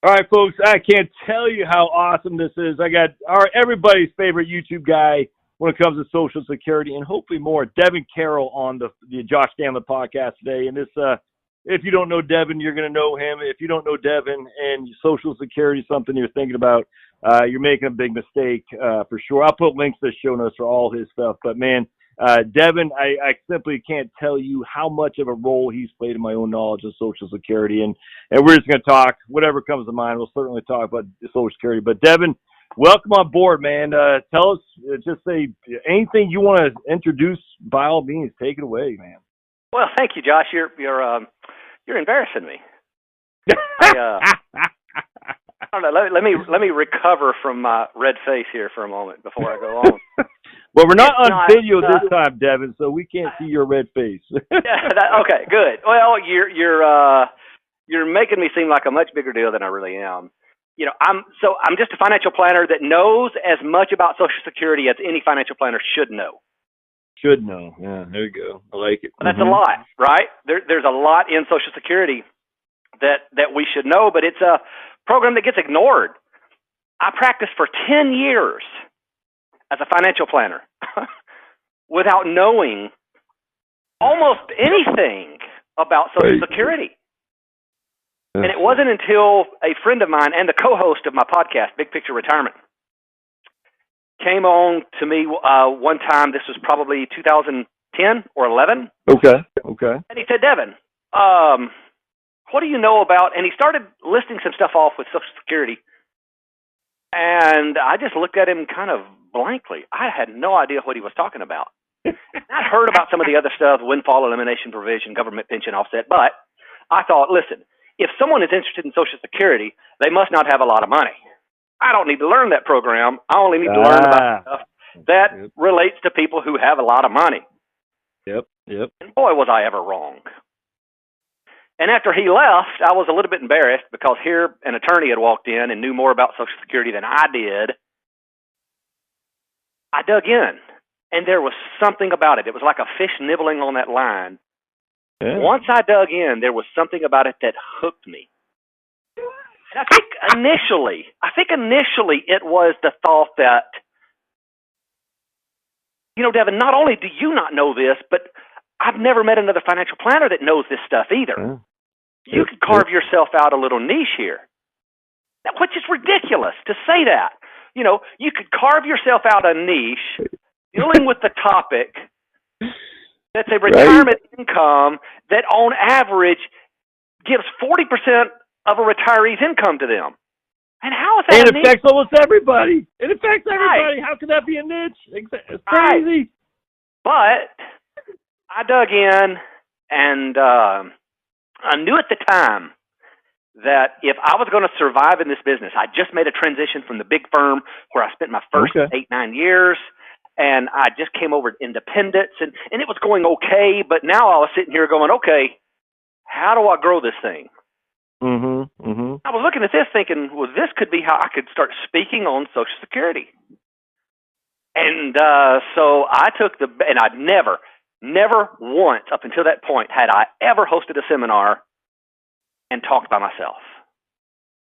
All right, folks, I can't tell you how awesome this is. I got everybody's favorite YouTube guy when it comes to Social Security, and hopefully more, Devin Carroll on the Josh Stanley podcast today. And this, if you don't know Devin, you're going to know him. If you don't know Devin and Social Security is something you're thinking about, you're making a big mistake for sure. I'll put links to the show notes for all his stuff. But, man, Devin, I simply can't tell you how much of a role he's played in my own knowledge of Social Security. And we're just going to talk, whatever comes to mind. We'll certainly talk about Social Security. But, Devin, welcome on board, man. Tell us, just say anything you want to introduce, by all means, take it away, man. Well, thank you, Josh. You're embarrassing me. I don't know. Let me recover from my red face here for a moment before I go on. Well, we're not on video this time, Devin, so we can't see your red face. Okay, good. Well, you're making me seem like a much bigger deal than I really am. You know, I'm just a financial planner that knows as much about Social Security as any financial planner should know. Should know. Yeah, there you go. I like it. That's a lot, right? There's a lot in Social Security that we should know, but it's a program that gets ignored. I practiced for 10 years as a financial planner without knowing almost anything about Social Security. And it wasn't until a friend of mine and the co-host of my podcast, Big Picture Retirement, came on to me one time. This was probably 2010 or 11. Okay. And he said, Devin, what do you know about, and he started listing some stuff off with Social Security. And I just looked at him kind of blankly. I had no idea what he was talking about. I'd heard about some of the other stuff, windfall elimination provision, government pension offset, but I thought, listen, if someone is interested in Social Security, they must not have a lot of money. I don't need to learn that program. I only need to learn about stuff that relates to people who have a lot of money. Yep. And boy, was I ever wrong. And after he left, I was a little bit embarrassed because here an attorney had walked in and knew more about Social Security than I did. I dug in, and there was something about it. It was like a fish nibbling on that line. Yeah. Once I dug in, there was something about it that hooked me. And I think initially it was the thought that, you know, Devin, not only do you not know this, but I've never met another financial planner that knows this stuff either. Yeah. You could carve yourself out a little niche here, which is ridiculous to say that. You know, you could carve yourself out a niche dealing with the topic that's a retirement income that on average gives 40% of a retiree's income to them. And how is that? It affects almost everybody. It affects everybody. Right. How can that be a niche? It's crazy. Right. But I dug in, and I knew at the time that if I was going to survive in this business, I just made a transition from the big firm where I spent my first 8-9 years, and I just came over to independence, and it was going okay, but now I was sitting here going, okay, how do I grow this thing? I was looking at this thinking, well, this could be how I could start speaking on Social Security. And so I took and I'd never once up until that point had I ever hosted a seminar and talked by myself.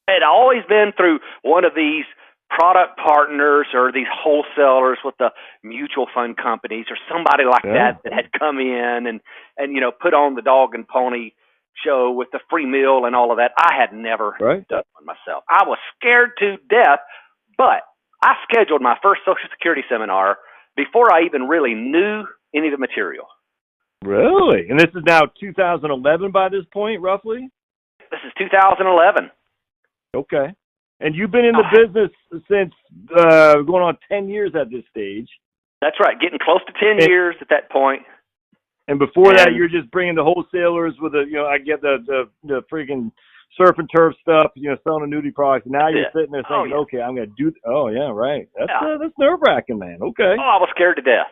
It had always been through one of these product partners or these wholesalers with the mutual fund companies or somebody like that had come in and you know, put on the dog and pony show with the free meal and all of that. I had never done one myself. I was scared to death, but I scheduled my first Social Security seminar before I even really knew any of the material. Really? And this is now 2011 by this point, roughly? This is 2011. Okay. And you've been in the business since going on 10 years at this stage. That's right. Getting close to 10 years at that point. And before that, you're just bringing the wholesalers with I get the freaking surf and turf stuff, selling annuity products. And now you're sitting there thinking, okay, I'm going to do. That's nerve wracking, man. Okay. Oh, I was scared to death.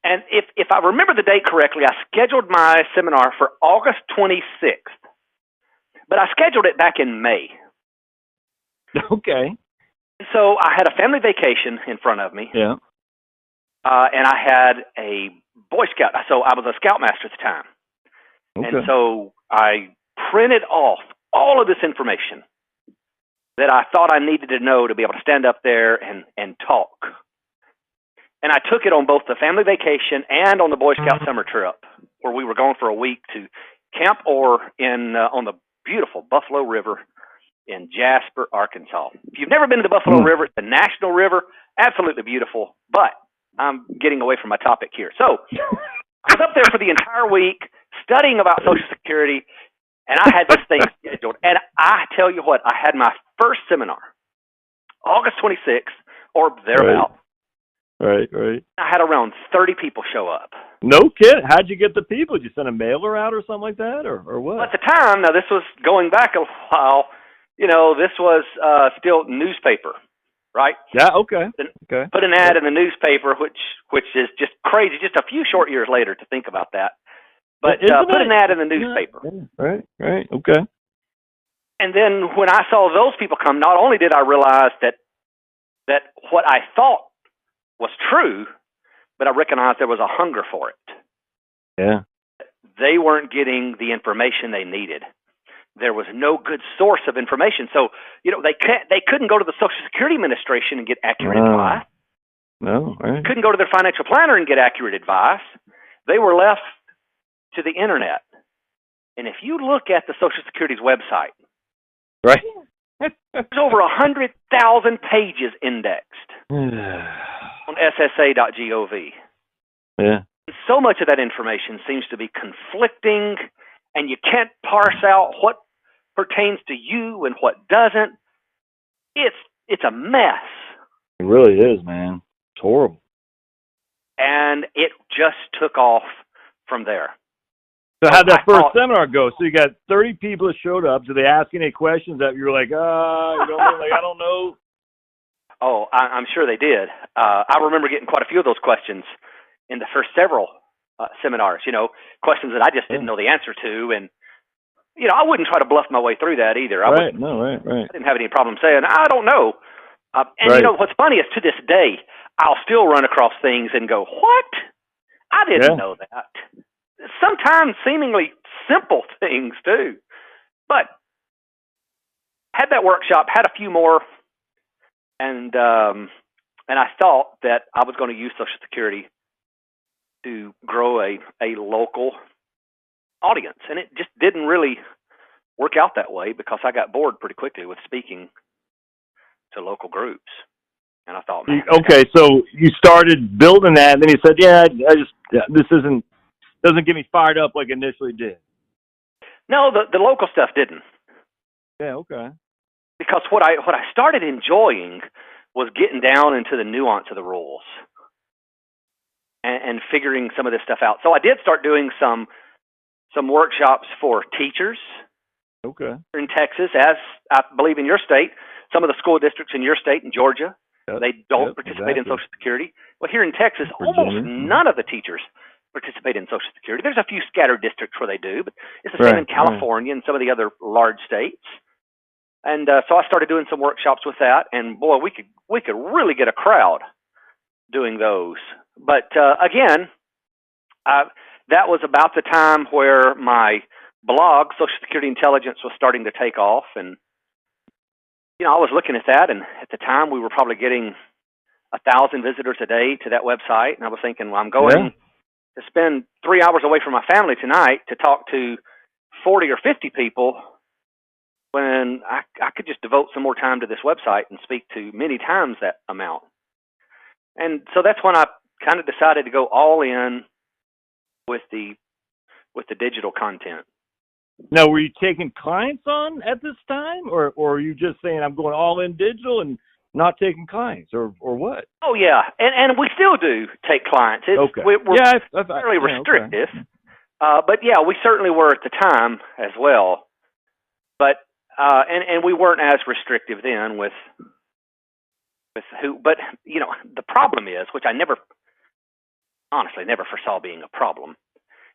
And if I remember the date correctly, I scheduled my seminar for August 26th, but I scheduled it back in May. Okay. So I had a family vacation in front of me. Yeah. And I had a Boy Scout. So I was a Scoutmaster at the time. Okay. And so I printed off all of this information that I thought I needed to know to be able to stand up there and talk. And I took it on both the family vacation and on the Boy Scout summer trip, where we were going for a week to Camp Orr on the beautiful Buffalo River in Jasper, Arkansas. If you've never been to the Buffalo River, it's a national river, absolutely beautiful, but I'm getting away from my topic here. So I was up there for the entire week studying about Social Security, and I had this thing scheduled. And I tell you what, I had my first seminar, August 26th, or thereabout. Right. I had around 30 people show up. No kidding. How'd you get the people? Did you send a mailer out or something like that, or what? Well, at the time, now this was going back a while, this was still newspaper, right? Yeah, okay. Put an ad in the newspaper, which is just crazy, just a few short years later to think about that. But put an ad in the newspaper. Yeah, right, okay. And then when I saw those people come, not only did I realize that what I thought was true, but I recognized there was a hunger for it. Yeah. They weren't getting the information they needed. There was no good source of information. So, they couldn't go to the Social Security Administration and get accurate advice. No, right. Couldn't go to their financial planner and get accurate advice. They were left to the internet. And if you look at the Social Security's website, right, there's over 100,000 pages indexed on SSA.gov. Yeah. So much of that information seems to be conflicting, and you can't parse out what pertains to you and what doesn't. It's a mess. It really is, man. It's horrible. And it just took off from there. So how'd that first seminar go? So you got 30 people that showed up. Did they ask any questions that you were like, I don't know? Oh, I'm sure they did. I remember getting quite a few of those questions in the first several seminars, questions that I just didn't know the answer to. And, I wouldn't try to bluff my way through that either. Right. I didn't have any problem saying, I don't know. What's funny is to this day, I'll still run across things and go, what? I didn't know that. Sometimes seemingly simple things too. But had that workshop, had a few more, and I thought that I was going to use Social Security to grow a local audience. And it just didn't really work out that way because I got bored pretty quickly with speaking to local groups. And I thought, man. Okay, so you started building that, and then you said, this doesn't get me fired up like initially did. No, the local stuff didn't. Yeah, okay. Because what I started enjoying was getting down into the nuance of the rules and figuring some of this stuff out. So I did start doing some workshops for teachers. Okay. In Texas, as I believe in your state, some of the school districts in your state, in Georgia, they don't participate in Social Security. Well, here in Texas, almost none of the teachers participate in Social Security. There's a few scattered districts where they do, but it's the same in California and some of the other large states. And so I started doing some workshops with that, and boy, we could really get a crowd doing those. But again, that was about the time where my blog, Social Security Intelligence, was starting to take off, and I was looking at that, and at the time we were probably getting 1,000 visitors a day to that website, and I was thinking, well, I'm going to spend 3 hours away from my family tonight to talk to 40 or 50 people when I could just devote some more time to this website and speak to many times that amount. And so that's when I kind of decided to go all in with the digital content. Now, were you taking clients on at this time, or are you just saying I'm going all in digital and not taking clients, or what? Oh yeah, and we still do take clients. We're fairly restrictive, but yeah, we certainly were at the time as well. But and we weren't as restrictive then with who. But the problem is, which I honestly never foresaw being a problem,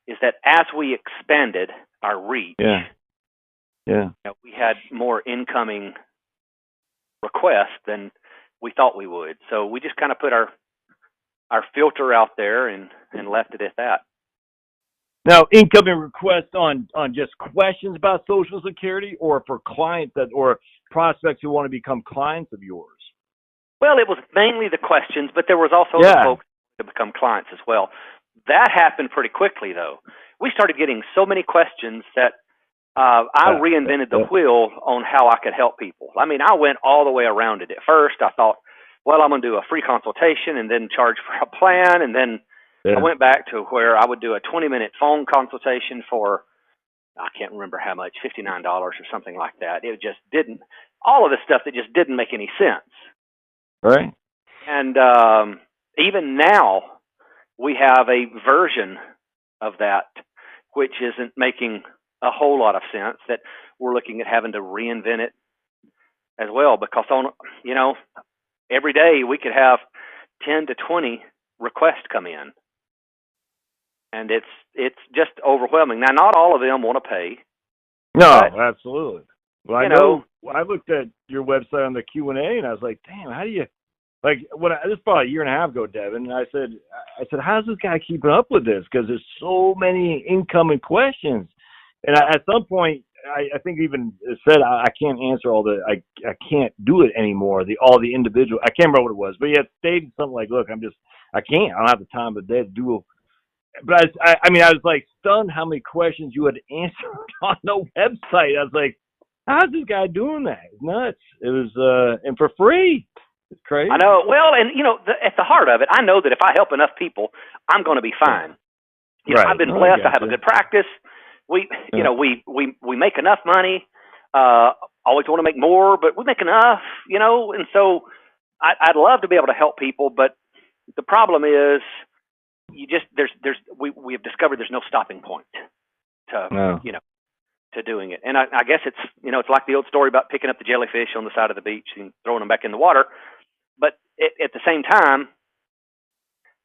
is that as we expanded our reach, we had more incoming requests than we thought we would. So we just kind of put our filter out there and left it at that. Now, incoming requests on just questions about Social Security, or for clients or prospects who want to become clients of yours? Well, it was mainly the questions, but there was also the folks to become clients as well. That happened pretty quickly, though. We started getting so many questions that I reinvented the wheel on how I could help people. I mean, I went all the way around it. At first, I thought, well, I'm going to do a free consultation and then charge for a plan. And then I went back to where I would do a 20-minute phone consultation for, I can't remember how much, $59 or something like that. It just didn't, all of this stuff that just didn't make any sense. Right. And even now, we have a version of that which isn't making a whole lot of sense, that we're looking at having to reinvent it as well, because every day we could have 10 to 20 requests come in, and it's just overwhelming. Now, not all of them want to pay. No, absolutely. Well, I know I looked at your website on the Q&A, and I was like, damn, how do you, like, this is probably a year and a half ago, Devin, and I said, how's this guy keeping up with this? Because there's so many incoming questions. And at some point, I think even said I can't answer I can't do it anymore. All the individual, I can't remember what it was, but he had stated something like, look, I can't. I don't have the time of day to do it. But I was like stunned how many questions you had answered on the website. I was like, how's this guy doing that? It's nuts. It was, and for free. It's crazy. I know. Well, and at the heart of it, I know that if I help enough people, I'm going to be fine. Right. I've been blessed. I have a good practice. We make enough money. Always want to make more, but we make enough, and so I'd love to be able to help people, but the problem is we have discovered there's no stopping point to doing it. And I guess it's, it's like the old story about picking up the jellyfish on the side of the beach and throwing them back in the water. But at the same time,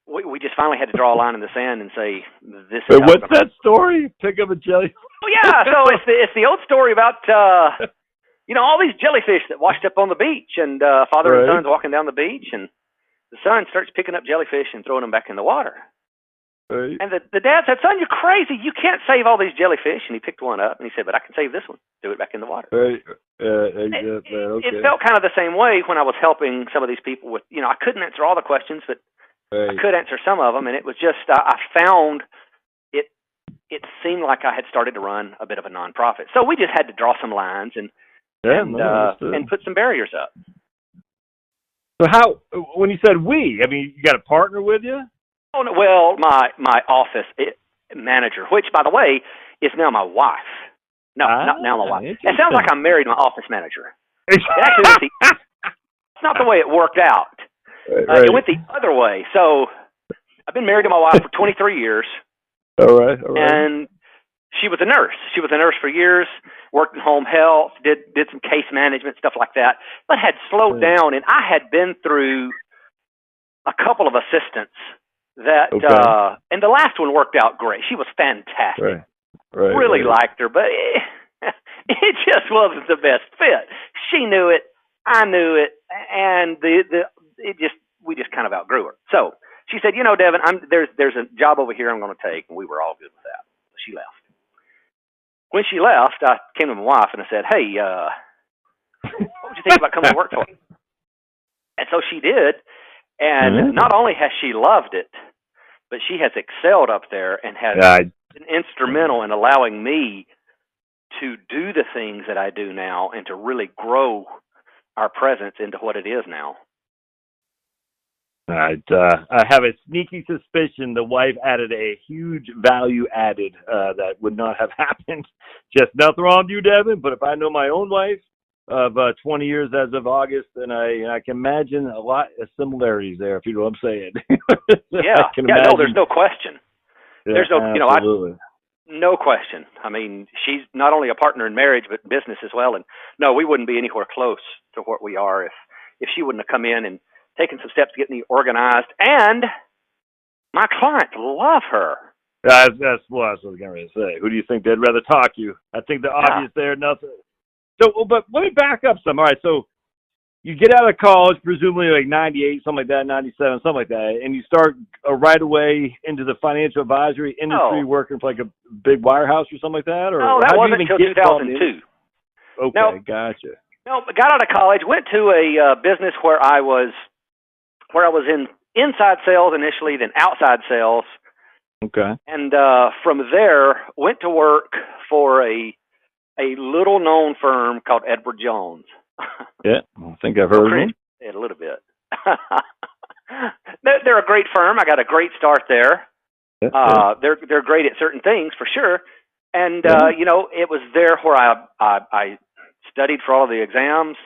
we just finally had to draw a line in the sand and say, this is what's that story? Pick up a jellyfish? Oh, yeah. So it's the old story about, all these jellyfish that washed up on the beach, and father and son's walking down the beach, and the son starts picking up jellyfish and throwing them back in the water. Right. And the dad said, son, you're crazy. You can't save all these jellyfish. And he picked one up, and he said, but I can save this one. Do it back in the water. Right. It felt kind of the same way when I was helping some of these people with, I couldn't answer all the questions, but I could answer some of them. And it was just, I found it seemed like I had started to run a bit of a nonprofit. So we just had to draw some lines and put some barriers up. So when you said we, you got a partner with you? Oh, no, well, my office manager, which, by the way, is now my wife. No, not now my wife. It sounds like I'm married to my office manager. It's not the way it worked out. It went the other way. So I've been married to my wife for 23 years. All right. And she was a nurse. She was a nurse for years, worked in home health, did some case management, stuff like that, but had slowed down. And I had been through a couple of assistants that, and the last one worked out great. She was fantastic. Really liked her, but it just wasn't the best fit. She knew it. I knew it. And we just kind of outgrew her. So she said, Devin, there's a job over here I'm going to take. And we were all good with that. So she left. When she left, I came to my wife and I said, hey, what would you think about coming to work for me? And so she did. And not only has she loved it, but she has excelled up there and has been instrumental in allowing me to do the things that I do now and to really grow our presence into what it is now. I have a sneaky suspicion the wife added a huge value added that would not have happened. Just nothing wrong with you, Devin, but if I know my own wife of 20 years as of August, and I can imagine a lot of similarities there, if you know what I'm saying. No, there's no question. Yeah, there's absolutely. No question. She's not only a partner in marriage, but business as well. And no, we wouldn't be anywhere close to what we are if she wouldn't have come in and taken some steps to get me organized. And my clients love her. That's what I was going to say. Who do you think they'd rather talk to? I think the obvious there, nothing. So, but let me back up some. All right, so you get out of college, presumably like 98, something like that, 97, something like that, and you start right away into the financial advisory industry, working for like a big wirehouse or something like that? Or no, that wasn't until 2002. Okay, gotcha. No, got out of college, went to a business where I was in inside sales initially, then outside sales. Okay. And from there, went to work for a little known firm called Edward Jones. Yeah, I think I've heard of them. Yeah, a little bit. They're a great firm. I got a great start there. Yeah. They're great at certain things for sure. And it was there where I studied for all of the exams.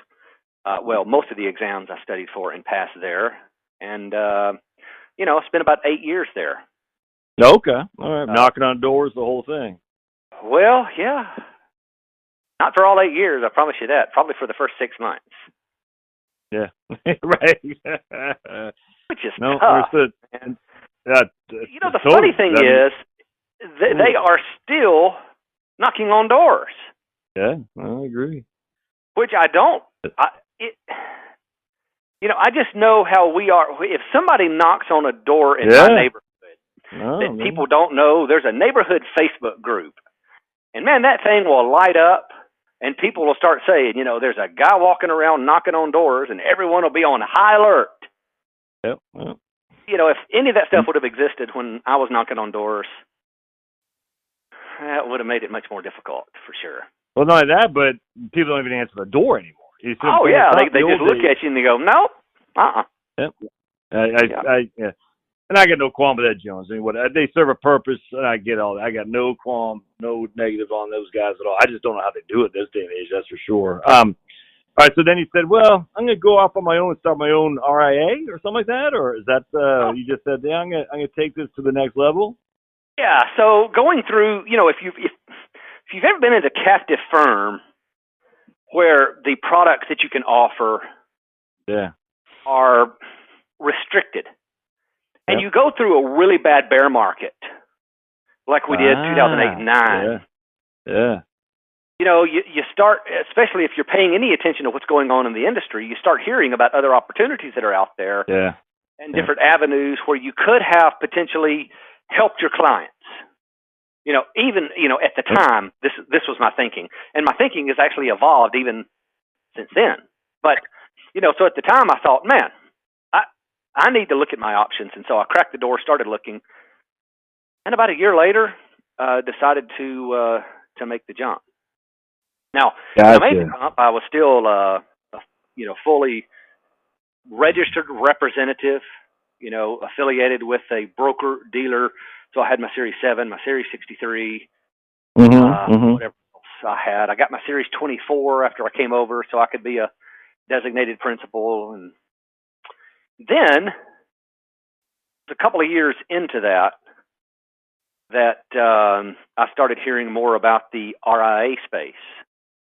Well, most of the exams I studied for and passed there. And I spent about 8 years there. Okay. All right. Knocking on doors, the whole thing. Well, yeah. Not for all 8 years, I promise you that. Probably for the first 6 months. Yeah. Right. Which is no, tough. And, the funny thing is, they are still knocking on doors. Yeah, I agree. Which I don't. I just know how we are. If somebody knocks on a door in my neighborhood that people don't know, there's a neighborhood Facebook group. And, man, that thing will light up, and people will start saying, there's a guy walking around knocking on doors, and everyone will be on high alert. Yep. If any of that stuff would have existed when I was knocking on doors, that would have made it much more difficult, for sure. Well, not only that, but people don't even answer the door anymore. Oh, yeah, they just look at you and they go, nope, Yep. Yeah. And I got no qualm with that, Jones. I mean, they serve a purpose, and I get all that. I got no qualm, no negative on those guys at all. I just don't know how they do it this day and age, that's for sure. All right, so then he said, well, I'm going to go off on my own and start my own RIA or something like that? Or is that, you just said, yeah, I'm going to take this to the next level? Yeah, so going through, if you've ever been in a captive firm where the products that you can offer are restricted, and you go through a really bad bear market, like we did 2008 and 9. Yeah. You start, especially if you're paying any attention to what's going on in the industry, you start hearing about other opportunities that are out there and different avenues where you could have potentially helped your clients. Even at the time, this was my thinking, and my thinking has actually evolved even since then. But so at the time, I thought, man, I need to look at my options, and so I cracked the door, started looking, and about a year later, decided to make the jump. Now, when I made the jump, I was still fully registered representative, affiliated with a broker dealer. So I had my Series 7, my Series 63, whatever else I had. I got my Series 24 after I came over, so I could be a designated principal. And then, a couple of years into that I started hearing more about the RIA space.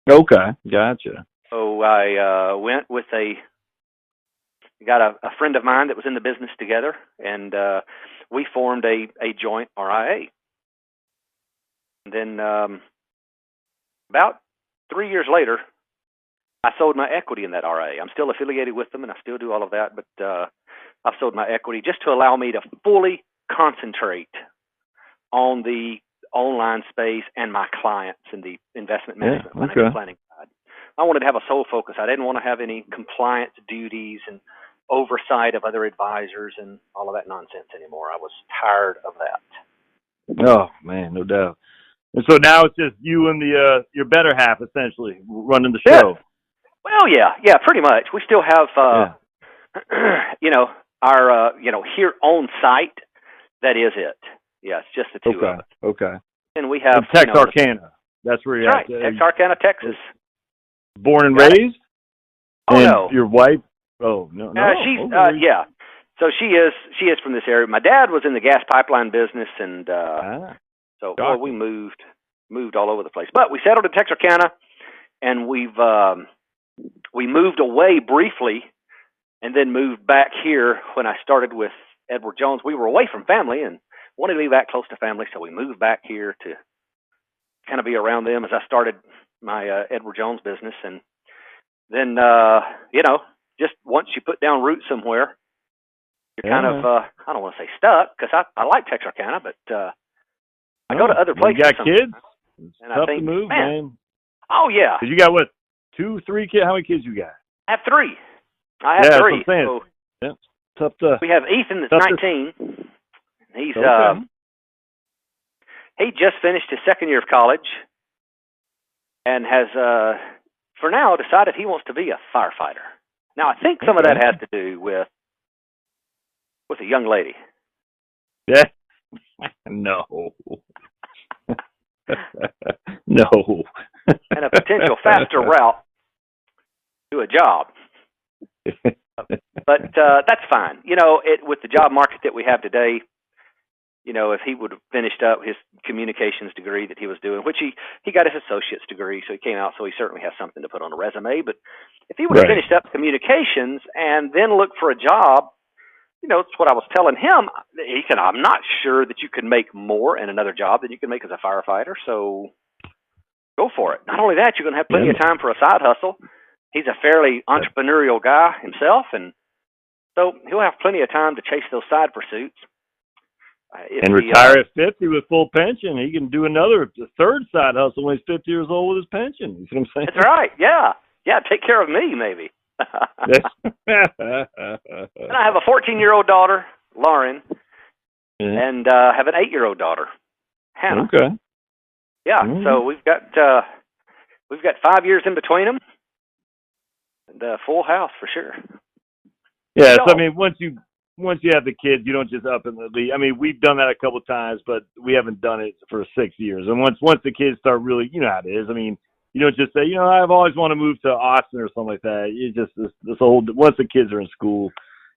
Okay, gotcha. So I went with got a friend of mine that was in the business together, and we formed a joint RIA. And then about 3 years later, I sold my equity in that RIA. I'm still affiliated with them, and I still do all of that, but I've sold my equity just to allow me to fully concentrate on the online space and my clients in the investment management financial planning side. I wanted to have a sole focus. I didn't want to have any compliance duties and oversight of other advisors and all of that nonsense anymore. I was tired of that. Oh, man, no doubt. And so now it's just you and your better half, essentially, running the show. Yeah. Well, yeah, pretty much. We still have, our, here on site, that is it. Yeah, it's just the two of us. Okay. And we have Texarkana. That's where you're at. Right, Texarkana, Texas. Born and raised? Oh, and no. Your wife? Oh, no. She's, yeah. So she is from this area. My dad was in the gas pipeline business, and we moved all over the place. But we settled in Texarkana, and we moved away briefly, and then moved back here when I started with Edward Jones. We were away from family and wanted to be back close to family, so we moved back here to kind of be around them as I started my Edward Jones business. And then, just once you put down roots somewhere, you're kind of, I don't want to say stuck, because I like Texarkana, but I go to other places. You got kids? And I think, to move, man. Oh, yeah. You got, what, 2, 3 kids? How many kids you got? I have 3. I have 3. That's what I'm saying. So yeah. Tough to, we have Ethan that's 19. He's okay. he just finished his second year of college and has for now decided he wants to be a firefighter. Now I think some of that has to do with a young lady. Yeah. No. No. And a potential faster route to a job. But that's fine. You know, with the job market that we have today, you know, if he would have finished up his communications degree that he was doing, which he got his associate's degree, so he came out, so he certainly has something to put on a resume. But if he would have finished up communications and then looked for a job, you know, it's what I was telling him. He said, I'm not sure that you can make more in another job than you can make as a firefighter, so go for it. Not only that, you're going to have plenty of time for a side hustle. He's a fairly entrepreneurial guy himself, and so he'll have plenty of time to chase those side pursuits. And retire at 50 with full pension. He can do a third side hustle when he's 50 years old with his pension. You see what I'm saying? That's right. Yeah. Yeah, take care of me, maybe. And I have a 14-year-old daughter, Lauren, and have an 8-year-old daughter, Hannah. Okay. Yeah, so we've got 5 years in between them, and a full house for sure. Yeah, so I mean, once you have the kids, you don't just up and leave. I mean, we've done that a couple of times, but we haven't done it for 6 years. And once the kids start really, you know how it is. I mean, you don't just say, you know, I've always wanted to move to Austin or something like that. You just this whole once the kids are in school,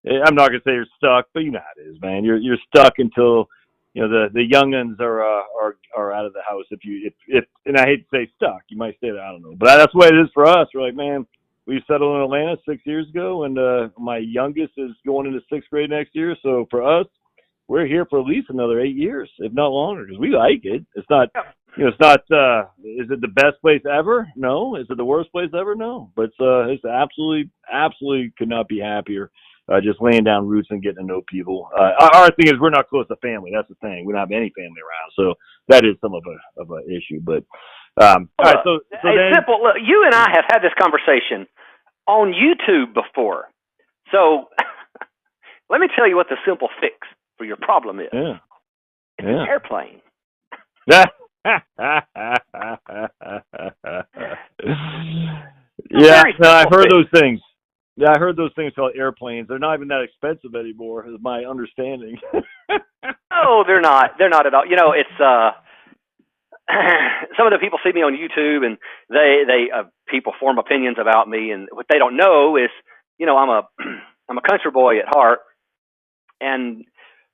I'm not gonna say you're stuck, but you know how it is, man. You're stuck until you know the young'uns are out of the house. If and I hate to say stuck, you might say that, I don't know, but that's the way it is for us. We're like, man, we settled in Atlanta 6 years ago, and my youngest is going into 6th grade next year. So for us, we're here for at least another 8 years, if not longer, because we like it. It's not, you know, it's not. Is it the best place ever? No. Is it the worst place ever? No. But it's absolutely could not be happier. Just laying down roots and getting to know people. Our thing is we're not close to family. That's the thing. We don't have any family around, so that is some of an issue. But all right, so then, simple. Look, you and I have had this conversation on YouTube before. So let me tell you what the simple fix for your problem is. Yeah. It's an airplane. Yeah, no, I've heard those things. Yeah, I heard those things called airplanes. They're not even that expensive anymore, is my understanding. No, they're not. They're not at all. You know, it's some of the people see me on YouTube, and they people form opinions about me, and what they don't know is, you know, I'm a country boy at heart, and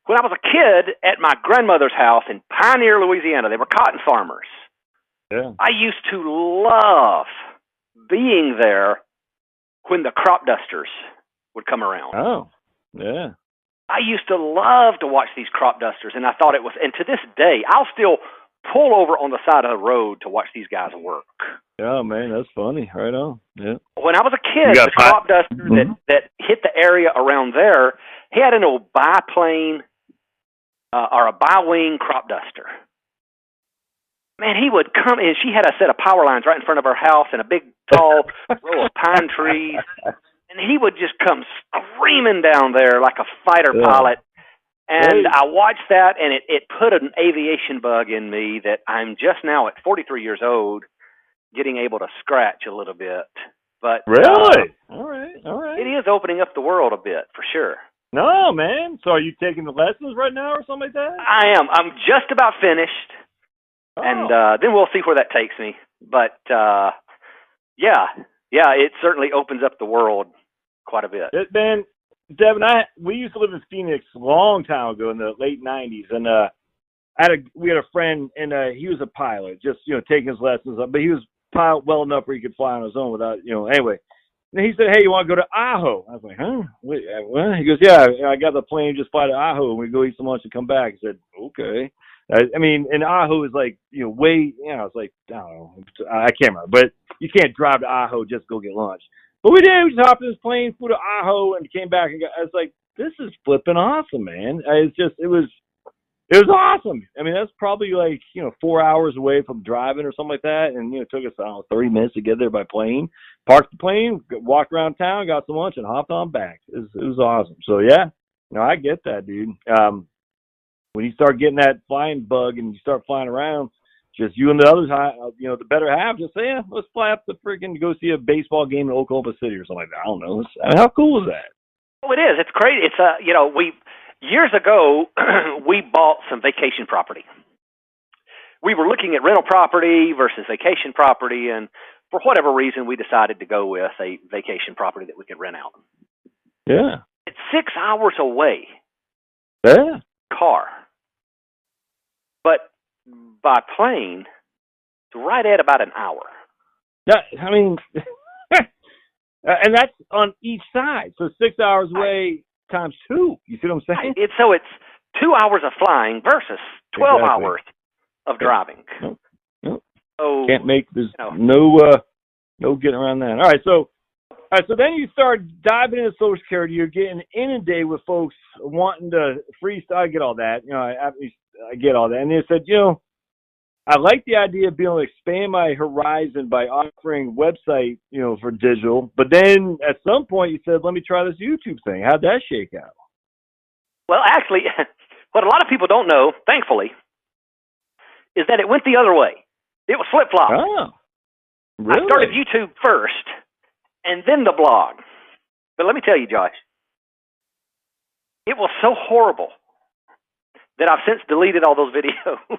when I was a kid at my grandmother's house in Pioneer, Louisiana, they were cotton farmers. Yeah. I used to love being there when the crop dusters would come around. Oh, yeah. I used to love to watch these crop dusters, and I thought it was, and to this day, I'll still pull over on the side of the road to watch these guys work. Oh, man, that's funny. Right on. Yeah. When I was a kid, the crop duster that hit the area around there, he had an old biplane or a bi-wing crop duster. Man, he would come, and she had a set of power lines right in front of her house and a big, tall row of pine trees. And he would just come screaming down there like a fighter pilot. And I watched that, and it put an aviation bug in me that I'm just now at 43 years old getting able to scratch a little bit. But really? All right. It is opening up the world a bit, for sure. No, man. So are you taking the lessons right now or something like that? I am. I'm just about finished. Oh. And then we'll see where that takes me. But, yeah, it certainly opens up the world quite a bit. Man, Devin, we used to live in Phoenix a long time ago in the late 90s, and we had a friend, and he was a pilot, just, you know, taking his lessons up, but he was pilot well enough where he could fly on his own without, you know, anyway. And he said, hey, you want to go to Ajo? I was like, huh? Wait, what? He goes, yeah, I got the plane, just fly to Ajo, and we go eat some lunch and come back. I said, okay. I mean, and Ajo is like, you know, way, you know, it's like, I don't know, I can't remember, but you can't drive to Ajo just to go get lunch. But we did. We just hopped in this plane, flew to Ajo, and came back. And I was like, this is flipping awesome, man. It was It was awesome. I mean, that's probably like, 4 hours away from driving or something like that. And, it took us, 30 minutes to get there by plane. Parked the plane, walked around town, got some lunch, and hopped on back. It was awesome. So, yeah, I get that, dude. When you start getting that flying bug and you start flying around, just you and the others, the better half, just say, yeah, let's fly up to freaking go see a baseball game in Oklahoma City or something like that. I don't know. How cool is that? Oh, it is. It's crazy. It's, years ago, we bought some vacation property. We were looking at rental property versus vacation property, and for whatever reason, we decided to go with a vacation property that we could rent out. Yeah. It's 6 hours away. Yeah. Car. But by plane, it's right at about an hour. I mean, and that's on each side. So 6 hours away times 2. You see what I'm saying? So it's 2 hours of flying versus 12 hours of driving. Nope. So can't make there's no getting around that. All right, so then you start diving into Social Security. You're getting inundated with folks wanting to freestyle. I get all that. I get all that. And they said, I like the idea of being able to expand my horizon by offering website, for digital. But then at some point you said, let me try this YouTube thing. How'd that shake out? Well, actually, what a lot of people don't know, thankfully, is that it went the other way. It was flip-flop. Oh, really? I started YouTube first and then the blog. But let me tell you, Josh, it was so horrible that I've since deleted all those videos.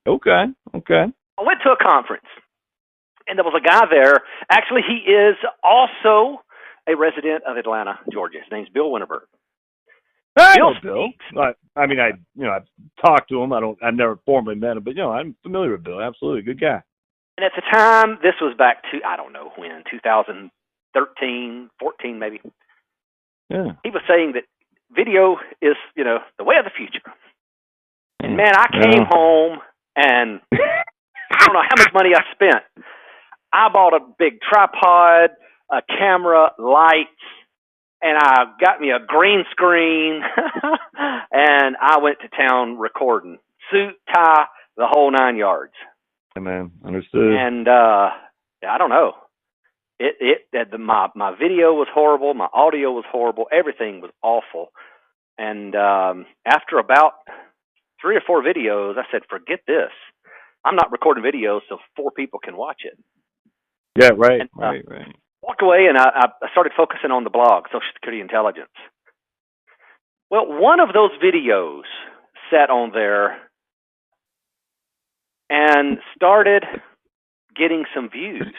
Okay. I went to a conference, and there was a guy there. Actually, he is also a resident of Atlanta, Georgia. His name's Bill Winterberg. I know Bill. I mean, I've talked to him. I've never formally met him, but I'm familiar with Bill. Absolutely, good guy. And at the time, this was back to I don't know when, 2013, 14, maybe. Yeah. He was saying that video is, the way of the future. And man, I came home. And I don't know how much money I spent. I bought a big tripod, a camera, lights, and I got me a green screen, and I went to town recording. Suit, tie, the whole 9 yards. Hey, man, understood. And I don't know. My video was horrible. My audio was horrible. Everything was awful. And after about 3 or 4 videos, I said, forget this. I'm not recording videos so 4 people can watch it. Yeah, right, and, right. Walked away, and I started focusing on the blog, Social Security Intelligence. Well, one of those videos sat on there and started getting some views.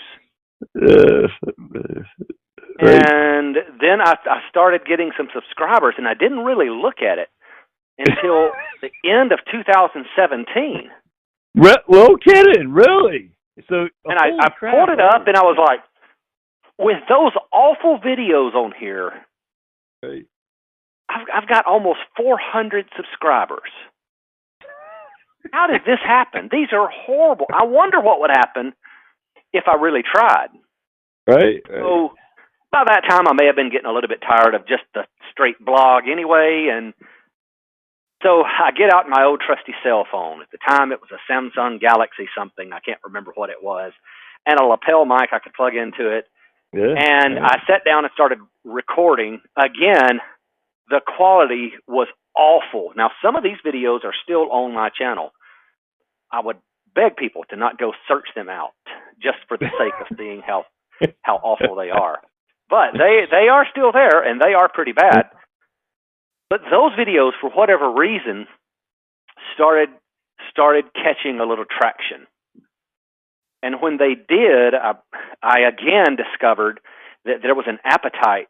And then I started getting some subscribers, and I didn't really look at it until the end of 2017. Well, kidding, really? So, and I pulled it up, and I was like, with those awful videos on here, right. I've got almost 400 subscribers. How did this happen? These are horrible. I wonder what would happen if I really tried. Right. So by that time, I may have been getting a little bit tired of just the straight blog anyway, and so I get out my old trusty cell phone. At the time, it was a Samsung Galaxy something. I can't remember what it was. And a lapel mic I could plug into it. Yeah, and I sat down and started recording. Again, the quality was awful. Now, some of these videos are still on my channel. I would beg people to not go search them out just for the sake of seeing how awful they are. But they are still there, and they are pretty bad. But those videos, for whatever reason, started catching a little traction. And when they did, I again discovered that there was an appetite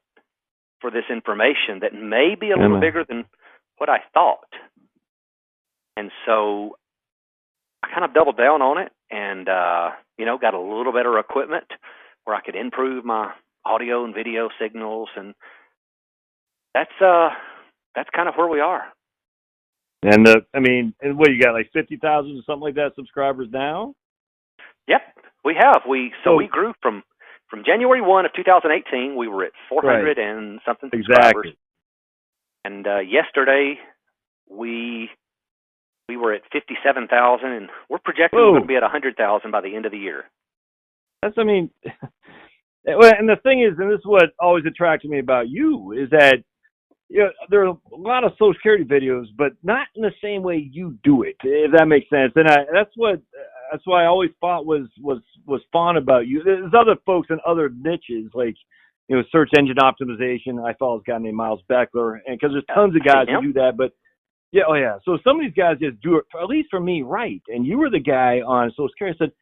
for this information that may be a little bigger than what I thought. And so I kind of doubled down on it and, got a little better equipment where I could improve my audio and video signals. And that's kind of where we are. And and what, you got like 50,000 or something like that subscribers now? Yep, we have. We grew from January 1 of 2018. We were at 400 and something subscribers. Exactly. And yesterday we we were at 57,000, and we're projecting we're going to be at 100,000 by the end of the year. I mean, and the thing is, and this is what always attracted me about you, is that there are a lot of Social Security videos, but not in the same way you do it, if that makes sense. And that's why I always thought was fun about you. There's other folks in other niches, like search engine optimization. I follow this guy named Miles Beckler, and because there's tons of guys who do that, but so some of these guys just do it, at least for me, right. And you were the guy on Social Security. I said,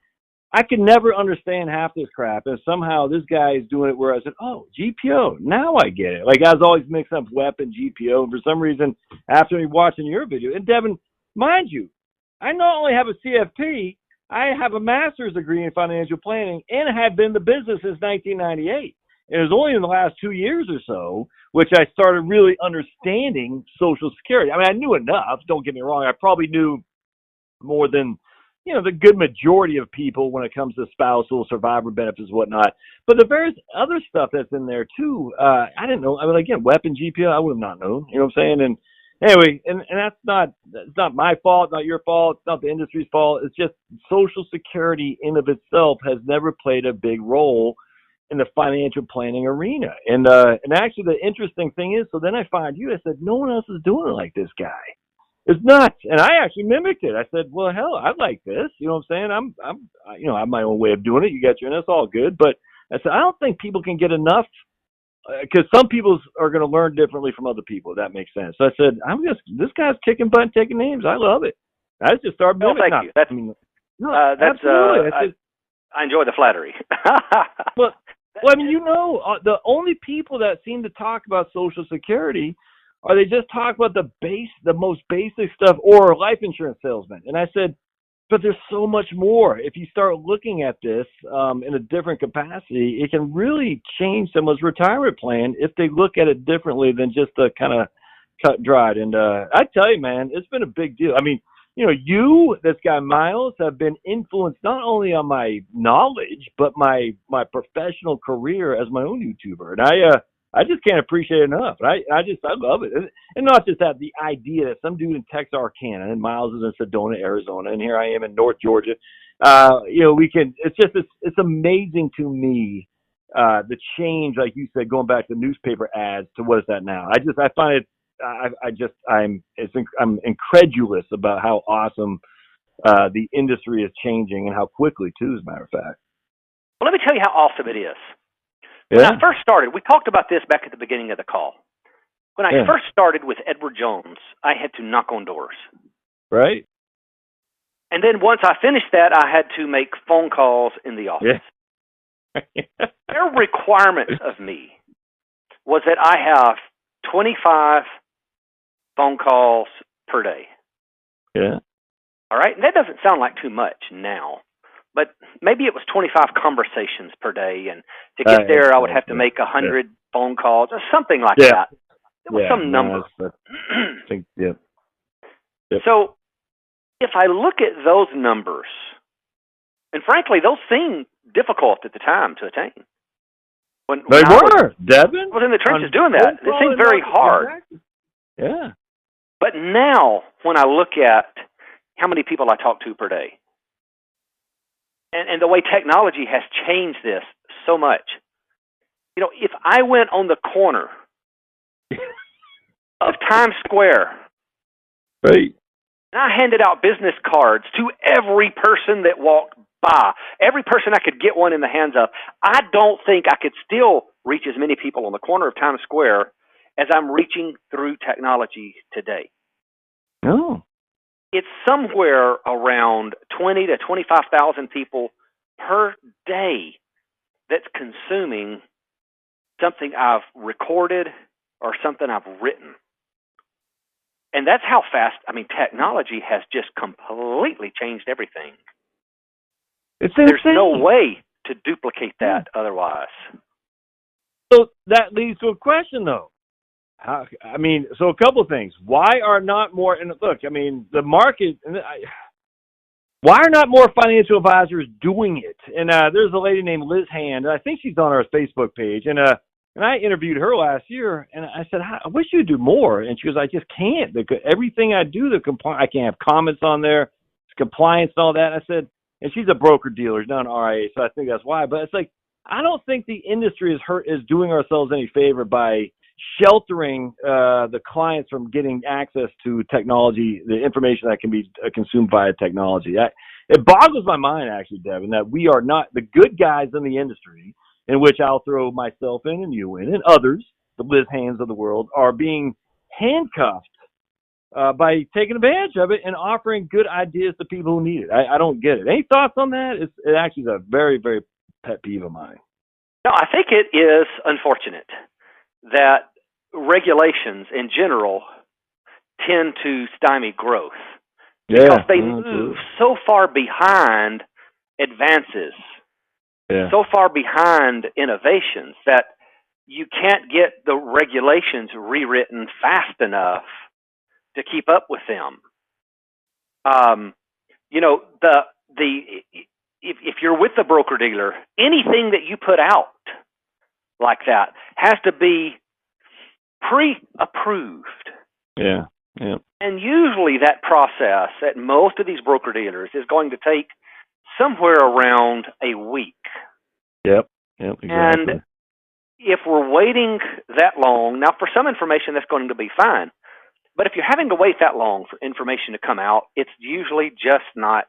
I could never understand half this crap, and somehow this guy is doing it where I said, oh, GPO, now I get it. Like, I was always mixing up WEP and GPO, and for some reason, after me watching your video, and Devin, mind you, I not only have a CFP, I have a master's degree in financial planning, and I have been in the business since 1998. And it was only in the last 2 years or so which I started really understanding Social Security. I mean, I knew enough, don't get me wrong. I probably knew more than the good majority of people when it comes to spousal, survivor benefits, whatnot. But the various other stuff that's in there too, I didn't know. I mean, again, weapon GPO, I would have not known. You know what I'm saying? And anyway, and that's not my fault, not your fault, it's not the industry's fault. It's just Social Security in of itself has never played a big role in the financial planning arena. And actually, the interesting thing is, so then I find you. I said, no one else is doing it like this guy. It's nuts. And I actually mimicked it. I said, well, hell, I like this. You know what I'm saying? I have my own way of doing it. You got your, and that's all good. But I said, I don't think people can get enough, because some people are going to learn differently from other people. If that makes sense. So I said, this guy's kicking butt and taking names. I love it. I just started mimicking. Thank you. Absolutely. I enjoy the flattery. Well, I mean, the only people that seem to talk about Social Security or they just talk about the most basic stuff, or life insurance salesmen. And I said, but there's so much more. If you start looking at this in a different capacity, it can really change someone's retirement plan if they look at it differently than just the kind of cut and dried. And I tell you, man, it's been a big deal. I mean, you, this guy Miles, have been influenced not only on my knowledge, but my professional career as my own YouTuber. And I just can't appreciate it enough. I love it. And not just that, the idea that some dude in Texarkana, and Miles is in Sedona, Arizona, and here I am in North Georgia. It's amazing to me, the change, like you said, going back to newspaper ads to what is that now. I find it, I'm incredulous about how awesome the industry is changing and how quickly too, as a matter of fact. Well, let me tell you how awesome it is. When I first started, we talked about this back at the beginning of the call. When I first started with Edward Jones, I had to knock on doors. Right. And then once I finished that, I had to make phone calls in the office. Yeah. Their requirement of me was that I have 25 phone calls per day. Yeah. All right? And that doesn't sound like too much now. But maybe it was 25 conversations per day, and to get there, I would have to make 100 phone calls or something like that. It was some number. So if I look at those numbers, and frankly, those seemed difficult at the time to attain. Devin was in the trenches doing that. It seemed very hard. Exactly. Yeah. But now, when I look at how many people I talk to per day, and the way technology has changed this so much. If I went on the corner of Times Square, right, and I handed out business cards to every person that walked by, every person I could get one in the hands of, I don't think I could still reach as many people on the corner of Times Square as I'm reaching through technology today. No. It's somewhere around 20 to 25,000 people per day that's consuming something I've recorded or something I've written. And that's how fast, technology has just completely changed everything. It's insane. There's no way to duplicate that otherwise. So that leads to a question, though. So a couple of things. Why are not more, and look, the market, why are not more financial advisors doing it? And there's a lady named Liz Hand, I think she's on our Facebook page, and And I interviewed her last year, and I said, I wish you'd do more. And she goes, I just can't. Everything I do, I can't have comments on there, it's compliance and all that. I said, and she's a broker dealer, not an RIA, so I think that's why. But it's like, I don't think the industry is doing ourselves any favor by sheltering the clients from getting access to technology, the information that can be consumed via technology. It boggles my mind, actually, Devin, that we are not the good guys in the industry, in which I'll throw myself in and you in and others, the Liz Hands of the world, are being handcuffed by taking advantage of it and offering good ideas to people who need it. I don't get it. Any thoughts on that? It actually is a very, very pet peeve of mine. No, I think it is unfortunate that regulations in general tend to stymie growth because they move so far behind advances, so far behind innovations that you can't get the regulations rewritten fast enough to keep up with them. If you're with the broker dealer, anything that you put out like that has to be pre-approved. Yeah. And usually that process at most of these broker dealers is going to take somewhere around a week. Yep, exactly. And if we're waiting that long, now for some information that's going to be fine, but if you're having to wait that long for information to come out, it's usually just not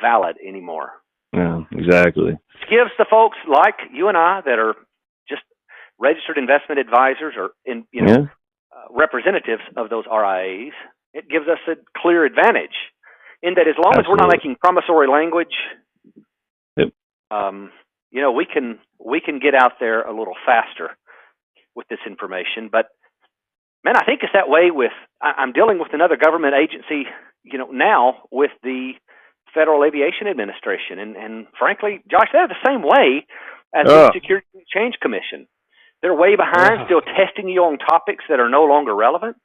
valid anymore. Yeah, exactly. It gives the folks like you and I that are just registered investment advisors or representatives of those RIAs, it gives us a clear advantage in that as long as we're not making promissory language, we can get out there a little faster with this information. But man, I think it's that way with. I'm dealing with another government agency, now with the Federal Aviation Administration, and frankly, Josh, they're the same way as the Securities and Exchange Commission. They're way behind, still testing you on topics that are no longer relevant.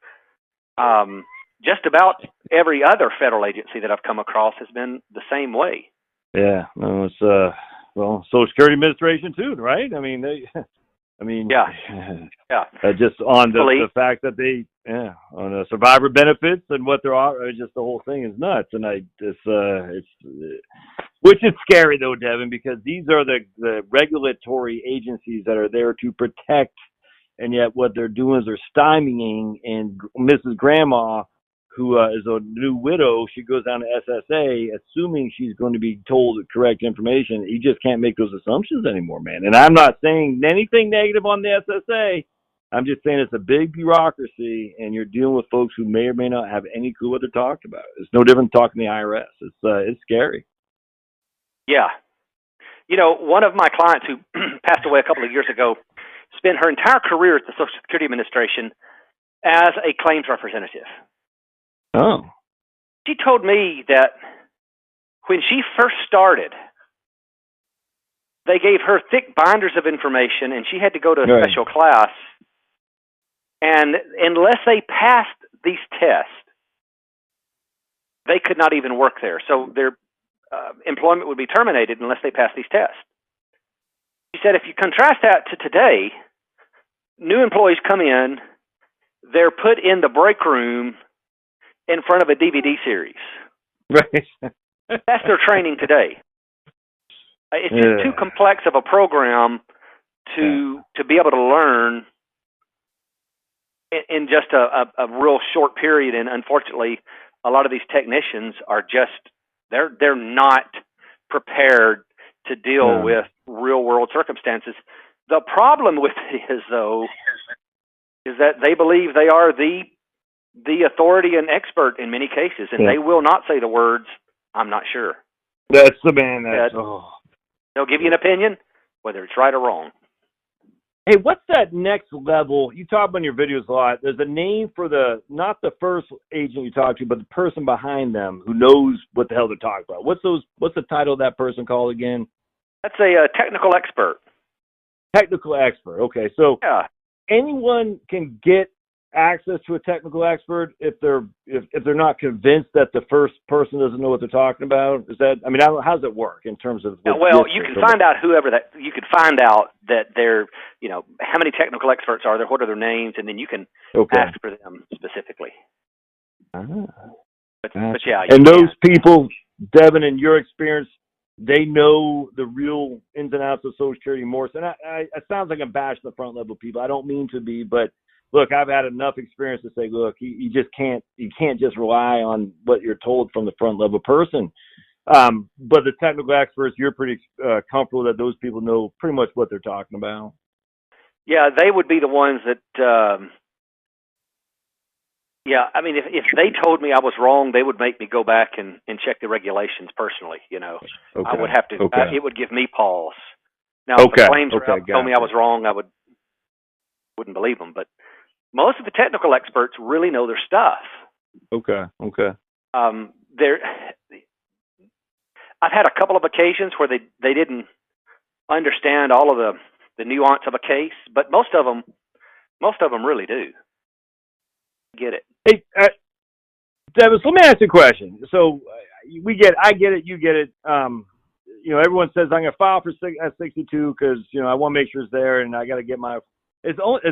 Just about every other federal agency that I've come across has been the same way. Yeah, no, it's Social Security Administration too, right? Just on the fact that they, on the survivor benefits and what they're offering, just the whole thing is nuts. And which is scary though, Devin, because these are the regulatory agencies that are there to protect, and yet what they're doing is they're stymieing. And Mrs. Grandma, who is a new widow, she goes down to SSA, assuming she's going to be told the correct information. You just can't make those assumptions anymore, man. And I'm not saying anything negative on the SSA. I'm just saying it's a big bureaucracy, and you're dealing with folks who may or may not have any clue what they're talking about. It's no different than talking to the IRS. It's scary. Yeah. One of my clients who passed away a couple of years ago spent her entire career at the Social Security Administration as a claims representative. Oh. She told me that when she first started, they gave her thick binders of information, and she had to go to a special class. And unless they passed these tests, they could not even work there. So their employment would be terminated unless they passed these tests. She said if you contrast that to today, new employees come in, they're put in the break room in front of a DVD series. Right. That's their training today. It's just too complex of a program to be able to learn in just a real short period. And unfortunately, a lot of these technicians are just, they're not prepared to deal with real world circumstances. The problem with it is, though, is that they believe they are the authority and expert in many cases, and they will not say the words, "I'm not sure." That's the man. They'll give you an opinion, whether it's right or wrong. Hey, what's that next level? You talk about in your videos a lot. There's a name for not the first agent you talk to, but the person behind them who knows what the hell they're talking about. What's the title of that person called again? That's a technical expert. Technical expert. Okay, so anyone can get access to a technical expert if they're not convinced that the first person doesn't know what they're talking about? Is that, I mean, how does it work in terms of? Well, you can find out you could find out that they're, how many technical experts are there, what are their names, and then you can ask for them specifically. But yeah. And those people, Devin, in your experience, they know the real ins and outs of Social Security more. And it sounds like I'm bashing the front level people. I don't mean to be, but look, I've had enough experience to say, look, you can't just rely on what you're told from the front level person. But the technical experts, you're pretty comfortable that those people know pretty much what they're talking about. Yeah, they would be the ones that. I mean, if they told me I was wrong, they would make me go back and check the regulations personally. I would have to. It would give me pause. Now, if the claims rep told me I was wrong, I wouldn't believe them. But most of the technical experts really know their stuff. Okay. I've had a couple of occasions where they didn't understand all of the nuance of a case, but most of them really do get it. Hey, Devin, let me ask you a question. So I get it, you get it. Everyone says I'm going to file for S62 because I want to make sure it's there, and I got to get my.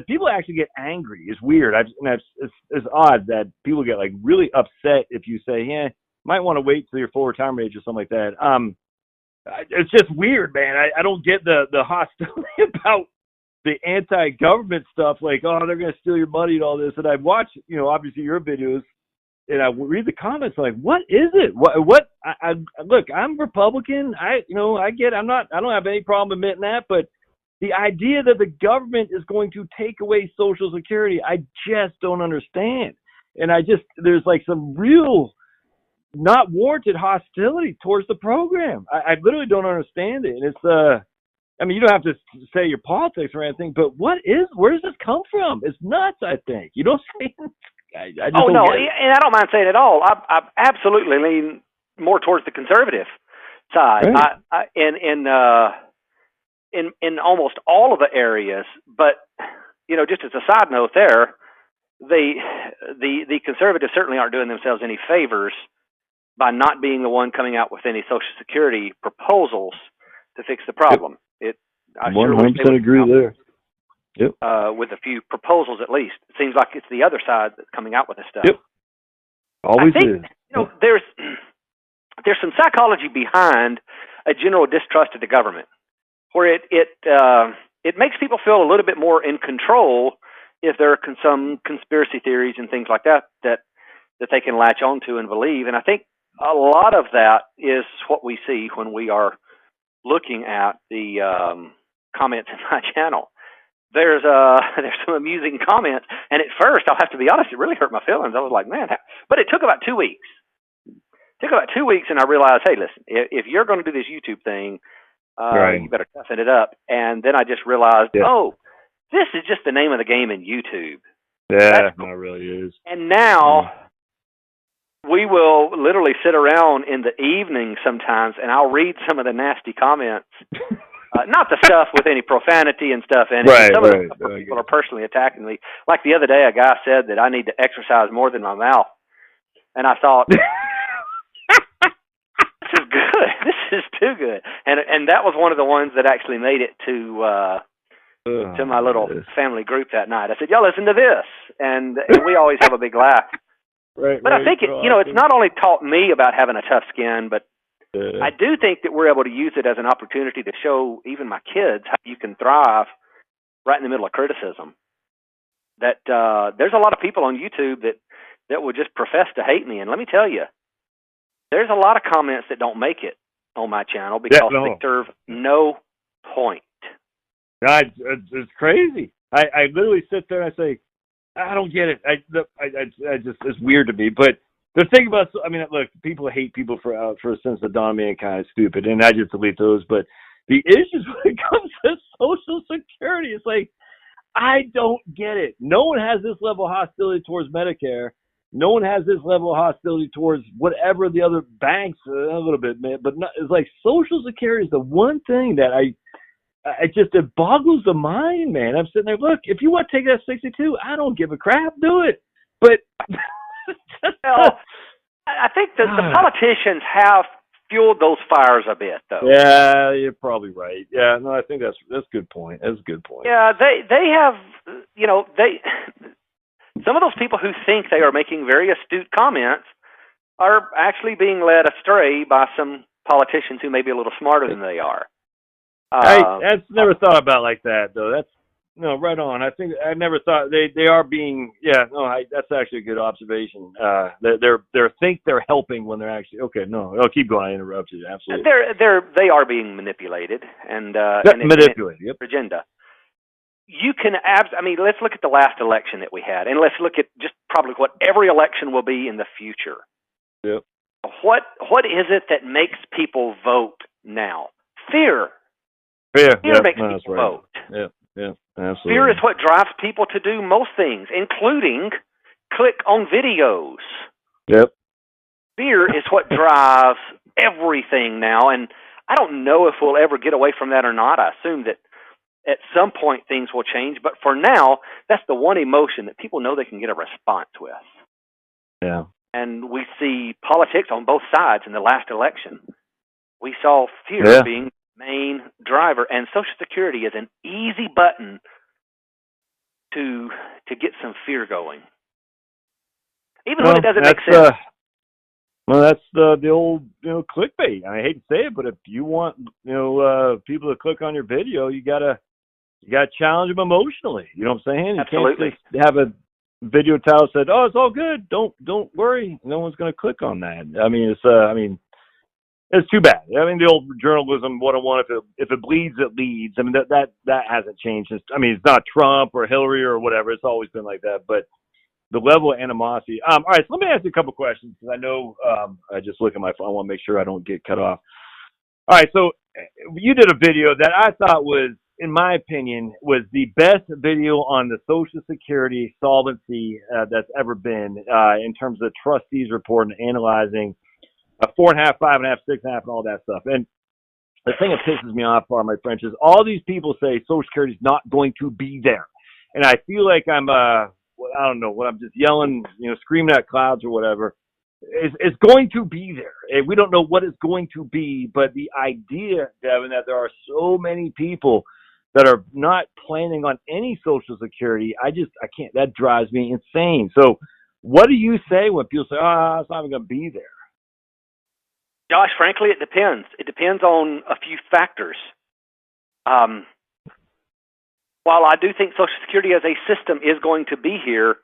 People actually get angry. It's weird. It's odd that people get like really upset if you say, "Yeah, might want to wait till your full retirement age" or something like that. It's just weird, man. I don't get the hostility about the anti-government stuff. Like, oh, they're going to steal your money and all this. And I watch, obviously your videos, and I read the comments like, what is it? What? Look, I'm Republican. I get. I don't have any problem admitting that, but the idea that the government is going to take away Social Security, I just don't understand. And there's like some real not warranted hostility towards the program. I literally don't understand it. And it's, I mean, you don't have to say your politics or anything, but where does this come from? It's nuts, I think. You don't say I just Oh, don't no, get it. and I don't mind saying it at all. I absolutely lean more towards the conservative side. Right. In almost all of the areas, but just as a side note, there, the conservatives certainly aren't doing themselves any favors by not being the one coming out with any Social Security proposals to fix the problem. I 100% agree there. Yep. With a few proposals at least. It seems like it's the other side that's coming out with this stuff. Yep. Always I think, is. There's some psychology behind a general distrust of the government, where it makes people feel a little bit more in control if there are some conspiracy theories and things like that they can latch onto and believe. And I think a lot of that is what we see when we are looking at the comments in my channel. There's some amusing comments, and at first, I'll have to be honest, it really hurt my feelings. I was like, man, but it took about 2 weeks. And I realized, hey, listen, if you're going to do this YouTube thing, right, you better toughen it up. And then I just realized, this is just the name of the game in YouTube. Yeah, cool. It really is. And now we will literally sit around in the evening sometimes, and I'll read some of the nasty comments. Not the stuff with any profanity and stuff in it. Right, some of the stuff where people are personally attacking me. Like the other day, a guy said that I need to exercise more than my mouth. And I thought, this is good. This is too good. And that was one of the ones that actually made it to my little family group that night. I said, y'all listen to this. And we always have a big laugh. Right, but I think it's not only taught me about having a tough skin, but I do think that we're able to use it as an opportunity to show even my kids how you can thrive right in the middle of criticism. That there's a lot of people on YouTube that will just profess to hate me. And let me tell you, there's a lot of comments that don't make it on my channel because they serve no point. God, it's crazy. I literally sit there and I say, I don't get it. I just, it's weird to me. But the thing about, I mean, look, people hate people for a sense of Don mankind is stupid, and I just delete those. But the issues when it comes to Social Security, it's like, I don't get it. No one has this level of hostility towards Medicare. No one has this level of hostility towards whatever the other banks, a little bit, man. But it's like Social Security is the one thing that it boggles the mind, man. I'm sitting there, look, if you want to take that 62, I don't give a crap, do it. But well, I think that the politicians have fueled those fires a bit, though. Yeah, you're probably right. Yeah, no, I think that's a good point. That's a good point. Yeah, they have, some of those people who think they are making very astute comments are actually being led astray by some politicians who may be a little smarter than they are. That's never thought about like that, though. That's right on. I think I never thought they are being. Yeah, no, that's actually a good observation. They think they're helping when they're actually okay. No, I'll keep going. I interrupt you. Absolutely. They are being manipulated and manipulated. Yep. Agenda. You can let's look at the last election that we had, and let's look at just probably what every election will be in the future. Yep. What is it that makes people vote now? Fear. Fear makes people vote. Yeah, absolutely. Fear is what drives people to do most things, including click on videos. Yep. Fear is what drives everything now, and I don't know if we'll ever get away from that or not. I assume that at some point things will change, but for now, that's the one emotion that people know they can get a response with. Yeah. And we see politics on both sides in the last election. We saw fear being the main driver, and Social Security is an easy button to get some fear going, even when it doesn't make sense. Well, that's the old clickbait. I hate to say it, but if you want people to click on your video, you gotta challenge them emotionally. You know what I'm saying? Absolutely. You can't just have a video title said, "Oh, it's all good. Don't worry. No one's going to click on that." I mean, it's too bad. I mean, the old journalism 101. If it bleeds, it leads. I mean, that hasn't changed. It's not Trump or Hillary or whatever. It's always been like that. But the level of animosity. All right, so let me ask you a couple questions because I know I just look at my phone. I want to make sure I don't get cut off. All right, so you did a video that I thought was, in my opinion, was the best video on the Social Security solvency that's ever been in terms of the trustees report and analyzing 4.5, 5.5, 6.5, and all that stuff. And the thing that pisses me off, pardon my French, is all these people say Social Security is not going to be there, and I feel like I'm I don't know what I'm just yelling, screaming at clouds or whatever. It's going to be there. We don't know what it's going to be, but the idea, Devin, that there are so many people that are not planning on any Social Security, I can't. That drives me insane. So what do you say when people say, it's not even going to be there? Josh, frankly, it depends. It depends on a few factors. While I do think Social Security as a system is going to be here,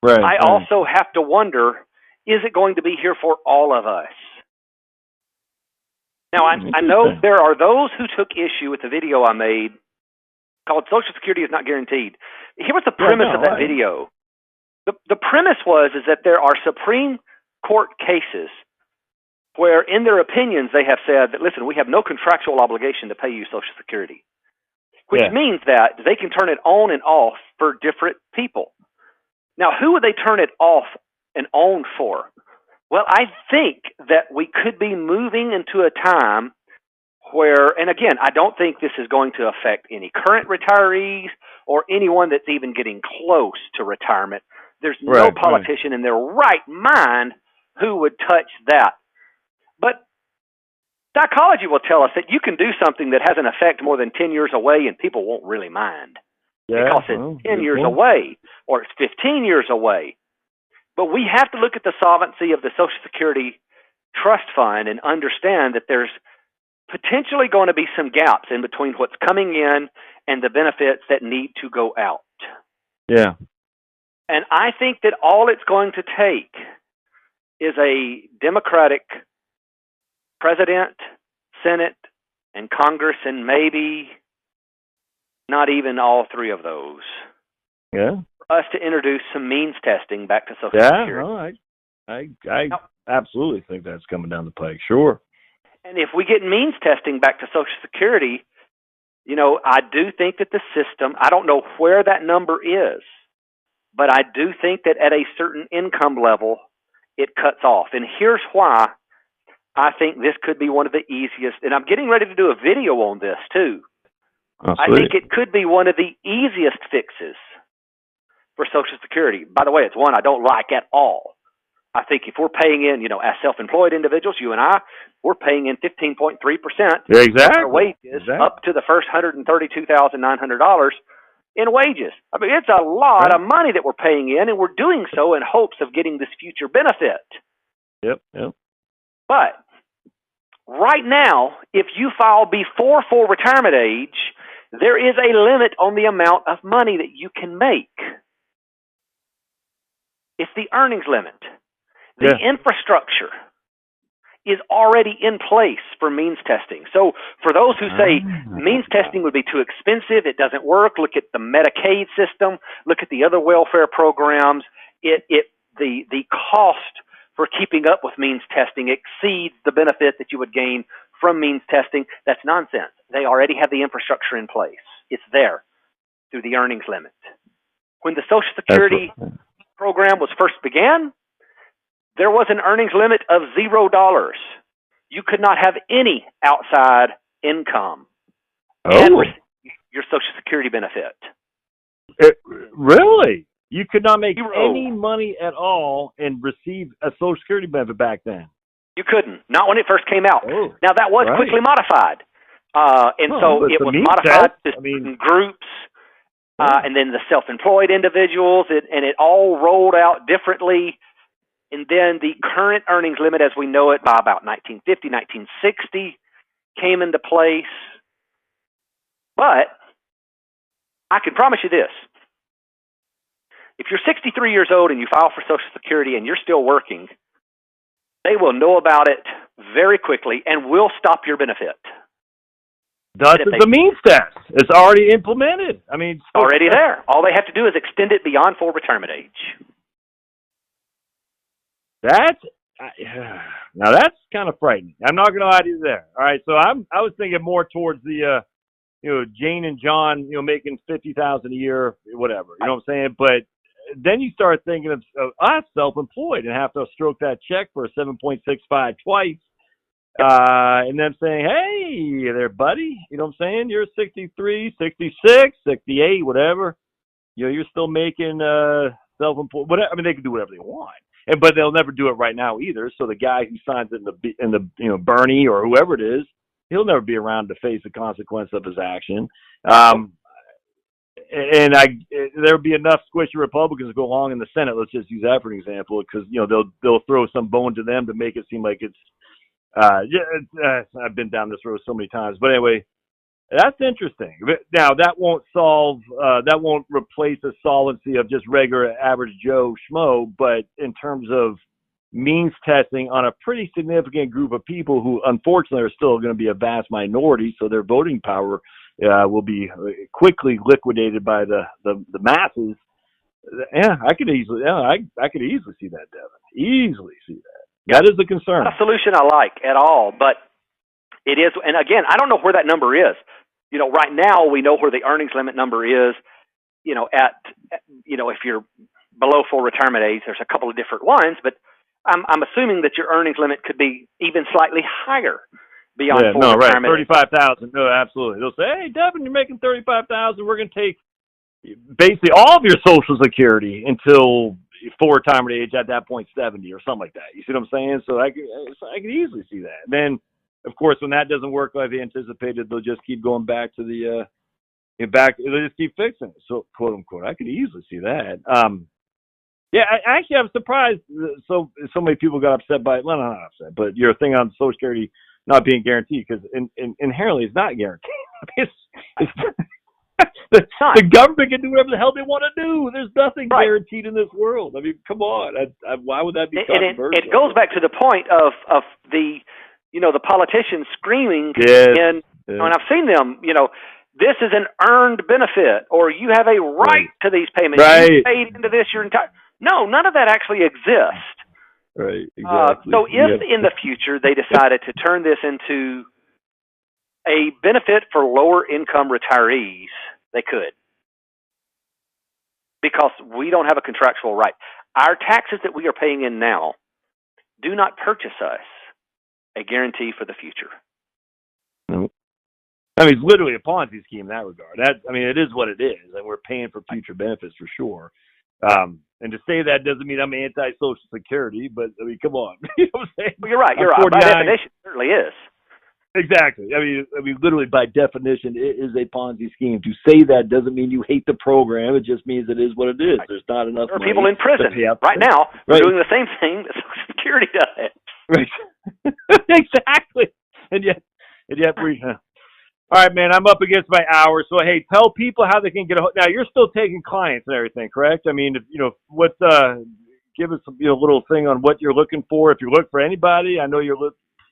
right, I also have to wonder, is it going to be here for all of us? Now, I know there are those who took issue with the video I made called Social Security is not guaranteed. Here was the premise of that video. The premise is that there are Supreme Court cases where, in their opinions, they have said that, listen, we have no contractual obligation to pay you Social Security, which means that they can turn it on and off for different people. Now, who would they turn it off and on for? Well, I think that we could be moving into a time where, and again, I don't think this is going to affect any current retirees or anyone that's even getting close to retirement. There's no politician in their right mind who would touch that. But psychology will tell us that you can do something that has an effect more than 10 years away and people won't really mind. Because it's 10 years away or it's 15 years away. But we have to look at the solvency of the Social Security Trust Fund and understand that there's potentially going to be some gaps in between what's coming in and the benefits that need to go out. Yeah. And I think that all it's going to take is a Democratic president, Senate, and Congress, and maybe not even all three of those. Yeah. For us to introduce some means testing back to Social Security. I absolutely think that's coming down the pike. Sure. And if we get means testing back to Social Security, I do think that the system, I don't know where that number is, but I do think that at a certain income level, it cuts off. And here's why I think this could be one of the easiest, and I'm getting ready to do a video on this too, Oh, I think it could be one of the easiest fixes for Social Security. By the way, it's one I don't like at all. I think if we're paying in, as self-employed individuals, you and I, we're paying in 15.3% of our wages up to the first $132,900 in wages. I mean, it's a lot of money that we're paying in, and we're doing so in hopes of getting this future benefit. Yep. But right now, if you file before full retirement age, there is a limit on the amount of money that you can make. It's the earnings limit. The infrastructure is already in place for means testing. So for those who say means testing would be too expensive, it doesn't work, look at the Medicaid system, look at the other welfare programs, the cost for keeping up with means testing exceeds the benefit that you would gain from means testing. That's nonsense. They already have the infrastructure in place. It's there through the earnings limit. When the Social Security program was first began, there was an earnings limit of $0. You could not have any outside income and receive your Social Security benefit. Really? You could not make any money at all and receive a Social Security benefit back then? You couldn't. Not when it first came out. Now, that was quickly modified. So it was modified to certain groups, and then the self-employed individuals, and it all rolled out differently. And then the current earnings limit, as we know it, by about 1950, 1960, came into place. But I can promise you this. If you're 63 years old and you file for Social Security and you're still working, they will know about it very quickly and will stop your benefit. That's the means test. It's already implemented. I mean, already there. All they have to do is extend it beyond full retirement age. Now that's kind of frightening. I'm not going to lie to you there. All right, so I was thinking more towards the Jane and John, making $50,000 a year, whatever. You know what I'm saying? But then you start thinking of us self-employed and have to stroke that check for $7.65 twice, and then saying, "Hey there, buddy," you know what I'm saying? You're 63, 66, 68, whatever. You're still making self-employed. Whatever. I mean, they can do whatever they want. But they'll never do it right now either. So the guy who signs it in the Bernie or whoever it is, he'll never be around to face the consequence of his action. And there'll be enough squishy Republicans to go along in the Senate. Let's just use that for an example, because they'll throw some bone to them to make it seem like it's. I've been down this road so many times, but anyway. That's interesting. Now, that won't replace the solvency of just regular average Joe Schmo, but in terms of means testing on a pretty significant group of people who, unfortunately, are still going to be a vast minority, so their voting power will be quickly liquidated by the masses. Yeah, I could easily see that, Devin. Easily see that. That is a concern. Not a solution I like at all, but it is, and again, I don't know where that number is. Right now we know where the earnings limit number is. If you're below full retirement age, there's a couple of different ones, but I'm assuming that your earnings limit could be even slightly higher beyond full retirement. Right, 35,000. No, absolutely. They'll say, "Hey, Devin, you're making 35,000. We're going to take basically all of your Social Security until full retirement age. At that point, 70 or something like that." You see what I'm saying? So I could easily see that. And then, of course, when that doesn't work like they anticipated, they'll just keep going back to they'll just keep fixing it. So, quote unquote, I could easily see that. I'm surprised. So many people got upset by it. Well, not upset, but your thing on Social Security not being guaranteed, because inherently it's not guaranteed. The government can do whatever the hell they want to do. There's nothing guaranteed in this world. I mean, come on. Why would that be controversial? It goes back to the point of the the politicians screaming, and I've seen them, this is an earned benefit, or you have a right to these payments. You paid into this your entire. No, none of that actually exists. Right. Exactly. So if in the future they decided to turn this into a benefit for lower income retirees, they could, because we don't have a contractual right. Our taxes that we are paying in now do not purchase us a guarantee for the future. Nope. I mean, it's literally a Ponzi scheme in that regard. It is what it is, and we're paying for future benefits for sure. And to say that doesn't mean I'm anti-Social Security, but I mean, come on. You know what I'm saying? Well, you're right. You're right. By definition, it certainly is. Exactly. I mean, literally by definition, it is a Ponzi scheme. To say that doesn't mean you hate the program. It just means it is what it is. Right. There's not enough. There are people in prison right now who are doing the same thing that Social Security does. Right. Exactly. And yet we. All right, man. I'm up against my hour, so hey, tell people how they can get a. Now you're still taking clients and everything, correct? I mean, what? Give us a little thing on what you're looking for. If you look for anybody, I know you're.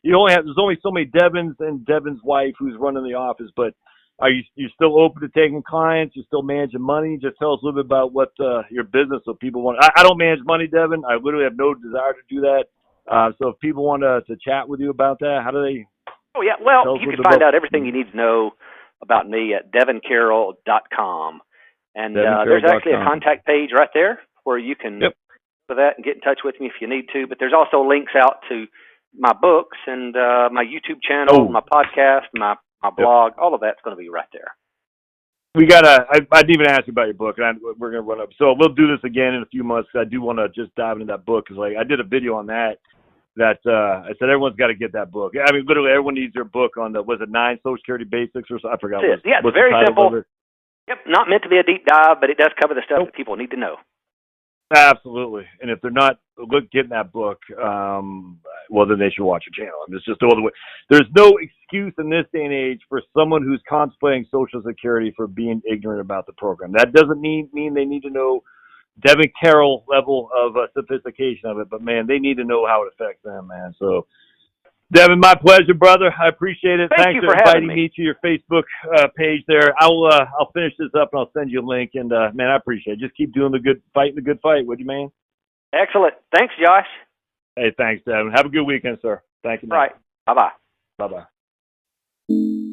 There's only so many Devins and Devin's wife who's running the office, but are you still open to taking clients? You're still managing money? Just tell us a little bit about what your business, so people want. I don't manage money, Devin. I literally have no desire to do that. So if people want to chat with you about that, how do they? Oh yeah, well, you can find out everything you need to know about me at devincarroll.com, and there's actually a contact page right there where you can for that and get in touch with me if you need to. But there's also links out to my books and my YouTube channel, my podcast, my blog. All of that's going to be right there. We gotta. I didn't even ask you about your book, and we're gonna run up. So we'll do this again in a few months. I do want to just dive into that book because, I did a video on that. I said everyone's got to get that book. I mean, literally, everyone needs your book on was it 9 Social Security Basics or something? I forgot. It's very simple. Yep, not meant to be a deep dive, but it does cover the stuff that people need to know. Absolutely. And if they're not getting that book, well, then they should watch your channel. I mean, it's just all the way. There's no excuse in this day and age for someone who's contemplating Social Security for being ignorant about the program. That doesn't mean they need to know Devin Carroll level of sophistication of it, but man, they need to know how it affects them, man. So, Devin, my pleasure, brother. I appreciate it. Thanks for inviting me to your Facebook page there. I'll finish this up and I'll send you a link. And man, I appreciate it. Just keep doing the good fight, would you, man? Excellent. Thanks, Josh. Hey, thanks, Devin. Have a good weekend, sir. Thank you, man. All right. Bye-bye. Bye-bye.